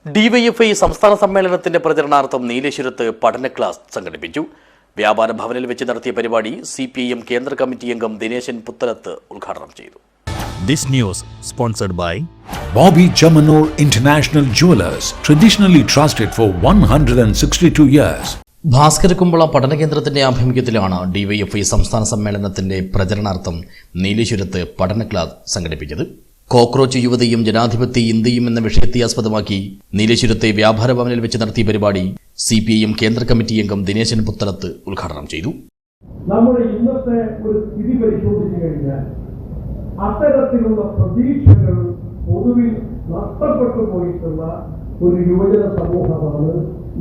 DYFI സംസ്ഥാന സമ്മേളനത്തിന്റെ പ്രചരണാർത്ഥം നീലേശ്വരത്ത് പഠന ക്ലാസ് സംഘടിപ്പിച്ചു. വ്യാപാര ഭവനിൽ വെച്ച് നടത്തിയ പരിപാടി സിപിഐഎം കേന്ദ്ര കമ്മിറ്റി അംഗം ദിനേശൻ പുത്തലത്ത് ഉദ്ഘാടനം ചെയ്തു. This news sponsored by Bobby Chamanur International Jewelers, traditionally trusted for 162 years. ഭാസ്കരകുമ്പള പഠന കേന്ദ്രത്തിന്റെ ആഭിമുഖ്യത്തിലാണ് ഡിവൈഎഫ്ഐ സംസ്ഥാന സമ്മേളനത്തിന്റെ പ്രചരണാർത്ഥം നീലേശ്വരത്ത് പഠന ക്ലാസ് സംഘടിപ്പിച്ചത്. കോക്രോച്ച് യുവതയും ജനാധിപത്യ ഇന്ത്യയും എന്ന വിഷയത്തെ ആസ്പദമാക്കി നീലേശ്വരത്തെ വ്യാപാര ഭവനിൽ വെച്ച് നടത്തിയ പരിപാടി സിപിഐഎം കേന്ദ്ര കമ്മിറ്റി അംഗം ദിനേശൻ പുത്തലത്ത് ഉദ്ഘാടനം ചെയ്തു. നമ്മുടെ ഇന്നത്തെ ഒരു സ്ഥിതി പരിശോധിച്ചു കഴിഞ്ഞാൽ അത്തരത്തിലുള്ള പ്രതീക്ഷകൾ പൊതുവിൽ നഷ്ടപ്പെട്ടു പോയിട്ടുള്ള ഒരു യുവജന സമൂഹമാണ്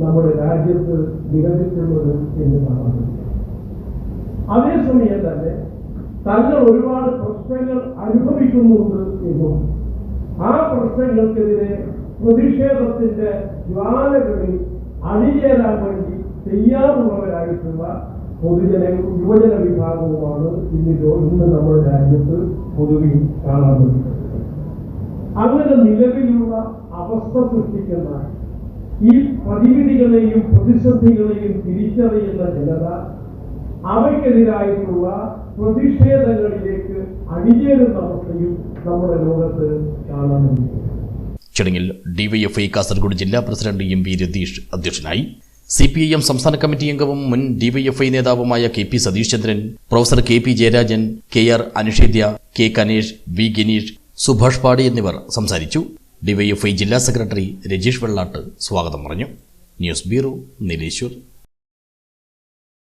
നമ്മുടെ രാജ്യത്ത് നിലനിൽക്കുന്നത് എന്ന് കാണാൻ കഴിയും. അതേസമയം തന്നെ തങ്ങൾ ഒരുപാട് പ്രശ്നങ്ങൾ അനുഭവിക്കുന്നുണ്ട് എന്നും ആ പ്രശ്നങ്ങൾക്കെതിരെ പ്രതിഷേധത്തിന്റെ ജ്വാലകളിൽ അണിചേരാൻ വേണ്ടി തയ്യാറുള്ളവരായിട്ടുള്ള യുവജന വിഭാഗവുമാണ് ഇന്ന് നമ്മുടെ രാജ്യത്ത് പൊതുവിൽ കാണാൻ കഴിയുന്നത്. അങ്ങനെ നിലവിലുള്ള അവസ്ഥ സൃഷ്ടിക്കുന്ന ഈ പരിമിതികളെയും പ്രതിസന്ധികളെയും തിരിച്ചറിയുന്ന ജനത അവയ്ക്കെതിരായിട്ടുള്ള പ്രതിഷേധങ്ങളിലേക്ക് അണിചേരുന്ന അവസ്ഥയും നമ്മുടെ ലോകത്ത് കാണാൻ കഴിയും. ചടങ്ങിൽ ഡിവൈഎഫ്ഐ കാസർഗോഡ് ജില്ലാ പ്രസിഡന്റ് എം വി രതീഷ് അധ്യക്ഷനായി. സിപിഐഎം സംസ്ഥാന കമ്മിറ്റി അംഗവും മുൻ ഡിവൈഎഫ്ഐ നേതാവുമായ K P. Satheesh Chandran, professor K P. Jayarajan, K R. Anushedya, K. Kanesh, V. Ginish, Subhash Padi എന്നിവർ സംസാരിച്ചു. ഡിവൈഎഫ്ഐ ജില്ലാ സെക്രട്ടറി രജീഷ് വെള്ളാട്ട് സ്വാഗതം പറഞ്ഞു. News bureau, Nileshwar.